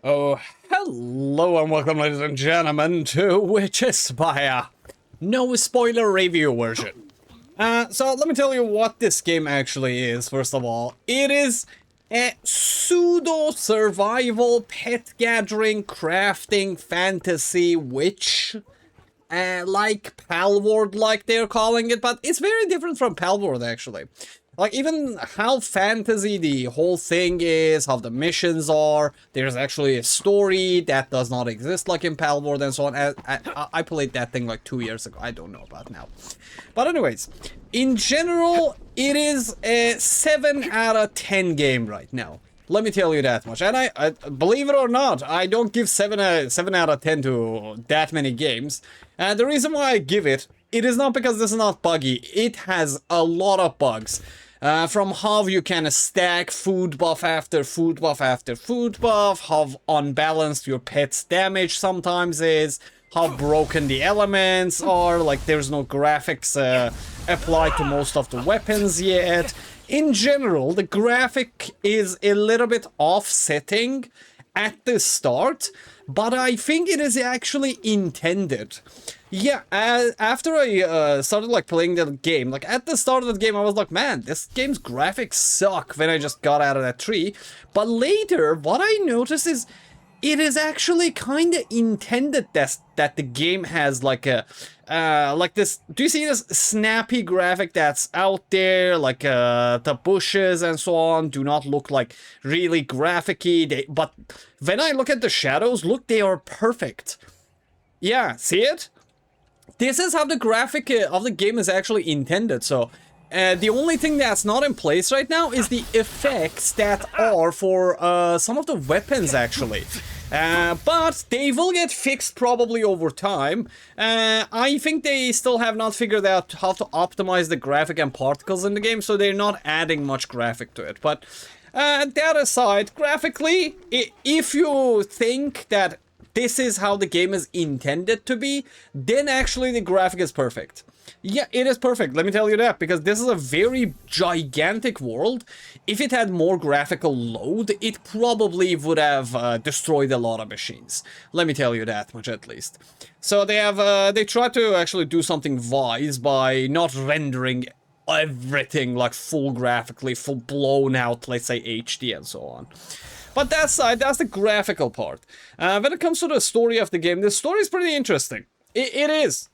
Oh, hello and welcome, ladies and gentlemen, to Witchspire. No spoiler review version. So let me tell you what this game actually is, first of all. It is a pseudo-survival, pet-gathering, crafting, fantasy, witch, like Palworld-like they're calling it, but it's very different from Palworld, actually. Like, even how fantasy the whole thing is, how the missions are, there's actually a story that does not exist like in Palworld and so on. I played that thing like 2 years ago, I don't know about now. But anyways, in general, it is a 7 out of 10 game right now. Let me tell you that much. And I believe it or not, I don't give 7 out of 10 to that many games. And the reason why I give it is not because this is not buggy. It has a lot of bugs. From how you can stack food buff after food buff after food buff, how unbalanced your pet's damage sometimes is, how broken the elements are, like there's no graphics applied to most of the weapons yet. In general, the graphic is a little bit offsetting at the start, but I think it is actually intended. Yeah, after I started like playing the game, like at the start of the game I was like, man, this game's graphics suck when I just got out of that tree. But later, what I noticed is it is actually kind of intended that the game has like a like this. Do you see this snappy graphic that's out there? Like the bushes and so on do not look like really graphic-y. But when I look at the shadows, look, they are perfect. Yeah, see it? This is how the graphic of the game is actually intended. So the only thing that's not in place right now is the effects that are for some of the weapons, actually. But they will get fixed probably over time. I think they still have not figured out how to optimize the graphic and particles in the game, so they're not adding much graphic to it. But that aside, graphically, if you think that this is how the game is intended to be, then actually the graphic is perfect. Yeah, it is perfect, let me tell you that, because this is a very gigantic world. If it had more graphical load, it probably would have destroyed a lot of machines. Let me tell you that much, at least. So they tried to actually do something wise by not rendering everything like full graphically, full blown out, let's say HD and so on. But that's the graphical part. When it comes to the story of the game, the story is pretty interesting. It is.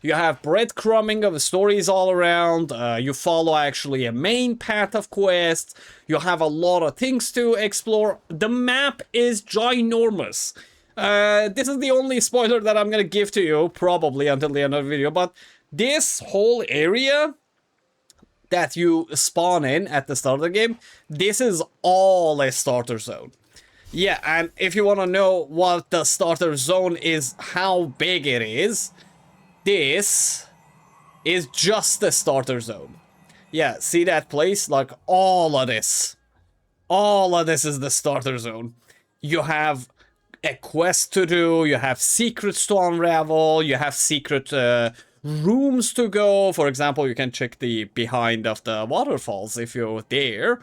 You have breadcrumbing of the stories all around. You follow actually a main path of quests. You have a lot of things to explore. The map is ginormous. This is the only spoiler that I'm gonna give to you, probably until the end of the video. But this whole area that you spawn in at the start of the game, this is all a starter zone. Yeah, and if you want to know what the starter zone is, how big it is, this is just the starter zone. Yeah, see that place? Like, all of this is the starter zone. You have a quest to do, you have secrets to unravel, you have secret rooms to go. For example, you can check the behind of the waterfalls if you're there.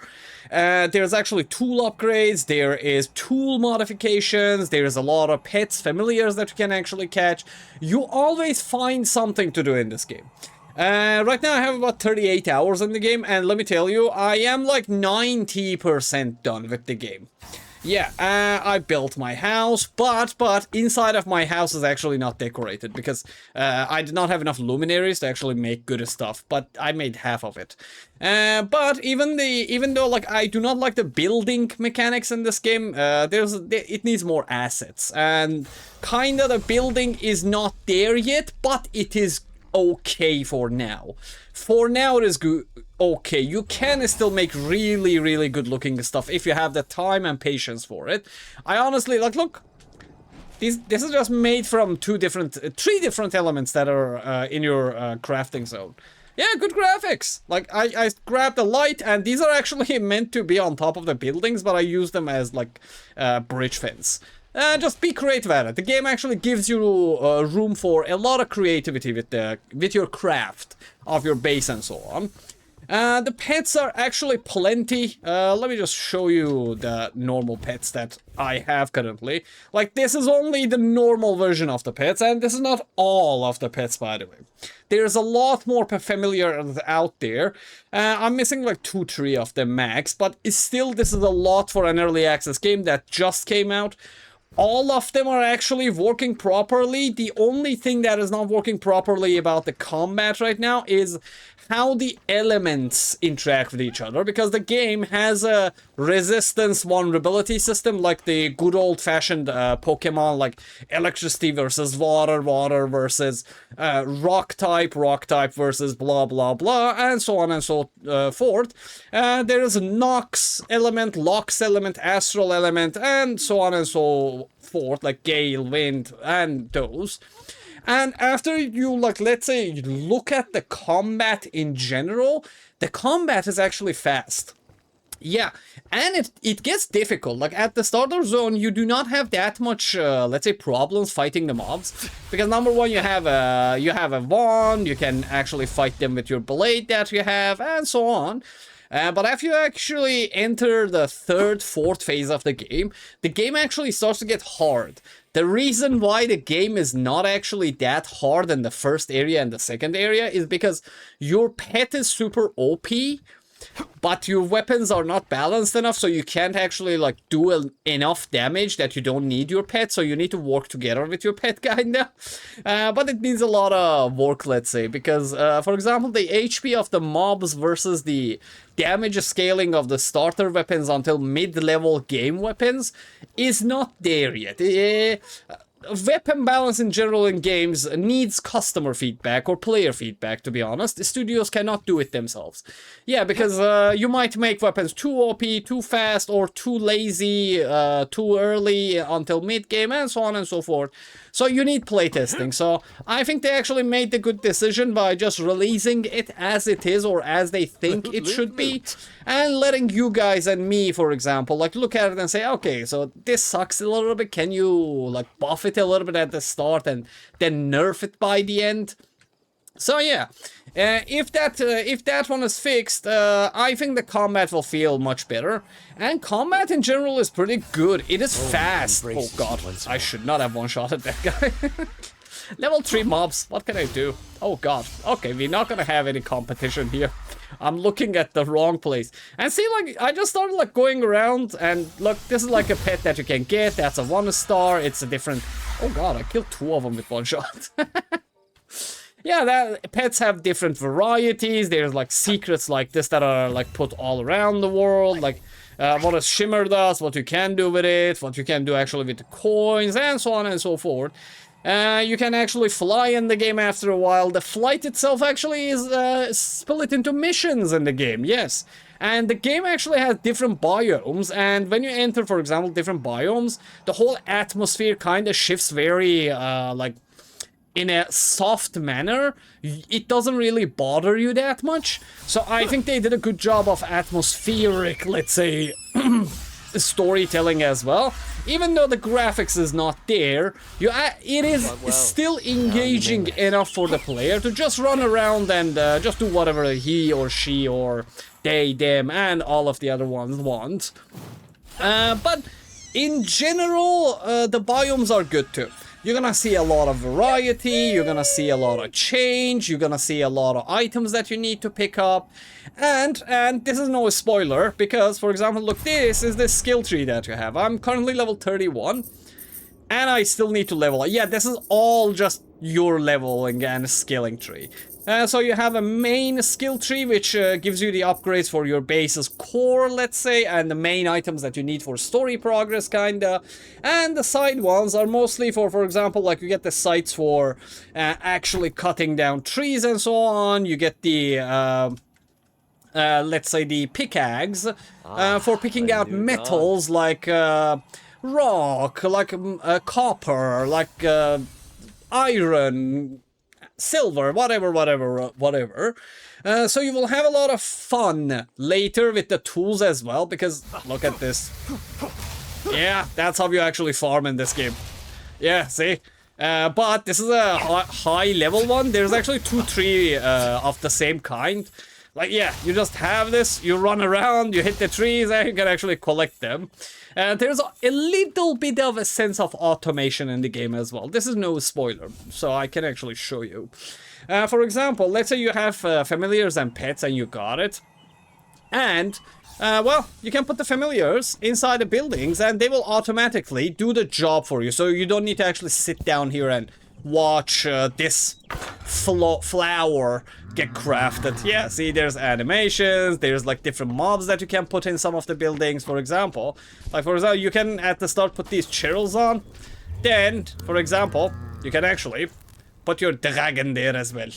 There's actually tool upgrades, there is tool modifications, there's a lot of pets, familiars that you can actually catch. You always find something to do in this game. Right now I have about 38 hours in the game, and let me tell you, I am like 90% done with the game. Yeah, I built my house, but inside of my house is actually not decorated because I did not have enough luminaries to actually make good stuff, but I made half of it. But even though like I do not like the building mechanics in this game, it needs more assets, and kind of the building is not there yet, but it is okay for now. For now it is good. Okay, you can still make really, really good looking stuff if you have the time and patience for it. I honestly, like, look, this is just made from three different elements that are in your crafting zone. Yeah, good graphics. Like, I grabbed the light, and these are actually meant to be on top of the buildings, but I use them as, like, bridge fence. Just be creative at it. The game actually gives you room for a lot of creativity with your craft of your base and so on. The pets are actually plenty. Let me just show you the normal pets that I have currently. Like, this is only the normal version of the pets, and this is not all of the pets, by the way. There's a lot more familiar out there. I'm missing like 2-3 of them max, but still, this is a lot for an early access game that just came out. All of them are actually working properly. The only thing that is not working properly about the combat right now is how the elements interact with each other, because the game has a resistance vulnerability system like the good old-fashioned Pokemon, like electricity versus water, water versus rock type versus blah blah blah, and so on and so forth. There is Nox element, Lox element, Astral element, and so on and so forth, like Gale, Wind, and those. And after you, like, let's say, you look at the combat in general, the combat is actually fast. Yeah, and it gets difficult. Like, at the starter zone, you do not have that much, let's say, problems fighting the mobs. Because, number one, you have a wand, you can actually fight them with your blade that you have, and so on. But if you actually enter the 3rd, 4th phase of the game actually starts to get hard. The reason why the game is not actually that hard in the first area and the second area is because your pet is super OP, but your weapons are not balanced enough, so you can't actually, like, do enough damage that you don't need your pet, so you need to work together with your pet, kinda. But it needs a lot of work, let's say, because, for example, the HP of the mobs versus the damage scaling of the starter weapons until mid-level game weapons is not there yet. Weapon balance in general in games needs customer feedback or player feedback, to be honest. The studios cannot do it themselves. Yeah, because you might make weapons too OP, too fast, or too lazy, too early until mid-game, and so on and so forth. So you need playtesting. So I think they actually made the good decision by just releasing it as it is, or as they think it should be, and letting you guys and me, for example, like, look at it and say, okay, so this sucks a little bit. Can you, like, buff it a little bit at the start and then nerf it by the end? So yeah, if that one is fixed, I think the combat will feel much better. And combat in general is pretty good. It is fast. Oh god, I should not have one-shotted that guy. Level 3 mobs, what can I do? Oh god, okay, we're not gonna have any competition here. I'm looking at the wrong place. And see, like, I just started, like, going around, and look, this is like a pet that you can get. That's a 1-star. It's a different... Oh god, I killed 2 of them with one shot. Yeah, pets have different varieties. There's, like, secrets like this that are, like, put all around the world. Like, what a shimmer does, what you can do with it, what you can do actually with the coins, and so on and so forth. You can actually fly in the game after a while. The flight itself actually is split into missions in the game, yes. And the game actually has different biomes, and when you enter, for example, different biomes, the whole atmosphere kind of shifts very, like, in a soft manner. It doesn't really bother you that much. So I think they did a good job of atmospheric, let's say, storytelling as well. Even though the graphics is not there, it is still engaging enough for the player to just run around and just do whatever he or she or they, them, and all of the other ones want. But in general, the biomes are good too. You're gonna see a lot of variety, you're gonna see a lot of change, you're gonna see a lot of items that you need to pick up. And this is no spoiler, because, for example, look, this is the skill tree that you have. I'm currently level 31, and I still need to level up. Yeah, this is all just your leveling and skilling tree. So you have a main skill tree, which gives you the upgrades for your base's core, let's say, and the main items that you need for story progress, kinda. And the side ones are mostly for example, like, you get the sites for actually cutting down trees and so on. You get the, let's say, the pickaxe for picking out metals, like rock, like copper, like iron, silver, whatever. So you will have a lot of fun later with the tools as well, because look at this. Yeah, that's how you actually farm in this game. Yeah, see? But this is a high level one. There's actually 2-3 of the same kind. Like, yeah, you just have this, you run around, you hit the trees, and you can actually collect them. And there's a little bit of a sense of automation in the game as well. This is no spoiler, so I can actually show you. For example, let's say you have familiars and pets and you got it. And, well, you can put the familiars inside the buildings and they will automatically do the job for you. So you don't need to actually sit down here and watch this flower get crafted. Yeah, see, there's animations, there's like different mobs that you can put in some of the buildings, for example. Like, for example, you can at the start put these churls on. Then, for example, you can actually put your dragon there as well.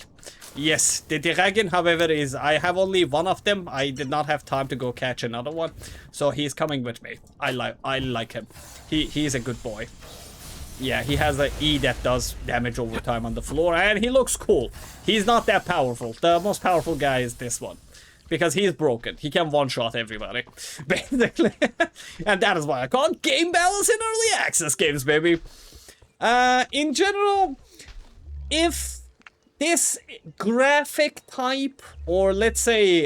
Yes, the dragon, however, is... I have only one of them. I did not have time to go catch another one. So he's coming with me. I like him. He's a good boy. Yeah, he has an E that does damage over time on the floor, and he looks cool. He's not that powerful. The most powerful guy is this one. Because he's broken. He can one-shot everybody, basically. And that is why I call it game balance in early access games, baby. In general, if this graphic type, or let's say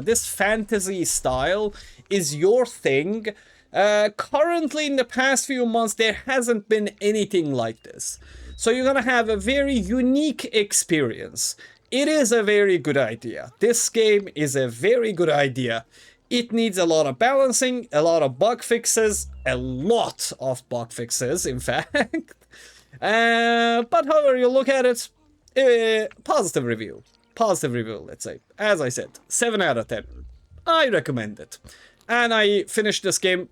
this fantasy style, is your thing, currently in the past few months there hasn't been anything like this. So you're gonna have a very unique experience. It is a very good idea. This game is a very good idea. It needs a lot of balancing, a lot of bug fixes, a lot of bug fixes, in fact. But however you look at it, positive review, let's say. As I said, 7 out of 10. I recommend it. And I finished this game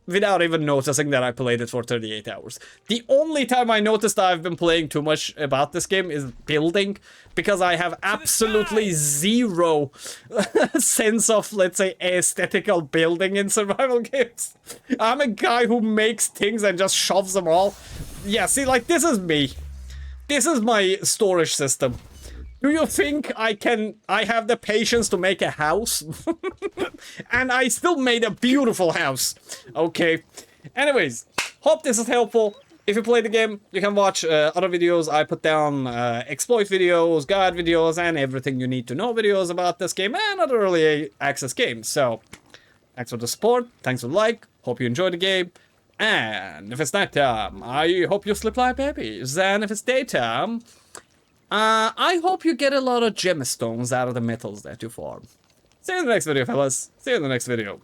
without even noticing that I played it for 38 hours. The only time I noticed that I've been playing too much about this game is building, because I have absolutely zero sense of, let's say, aesthetical building in survival games. I'm a guy who makes things and just shoves them all. Yeah, see, like, this is me. This is my storage system. Do you think I have the patience to make a house? And I still made a beautiful house. Okay. Anyways, hope this is helpful. If you play the game, you can watch other videos. I put down exploit videos, guide videos, and everything you need to know videos about this game and other early access games. So, thanks for the support. Thanks for the like. Hope you enjoyed the game. And if it's nighttime, I hope you sleep like babies. And if it's daytime, I hope you get a lot of gemstones out of the metals that you farm. See you in the next video, fellas. See you in the next video.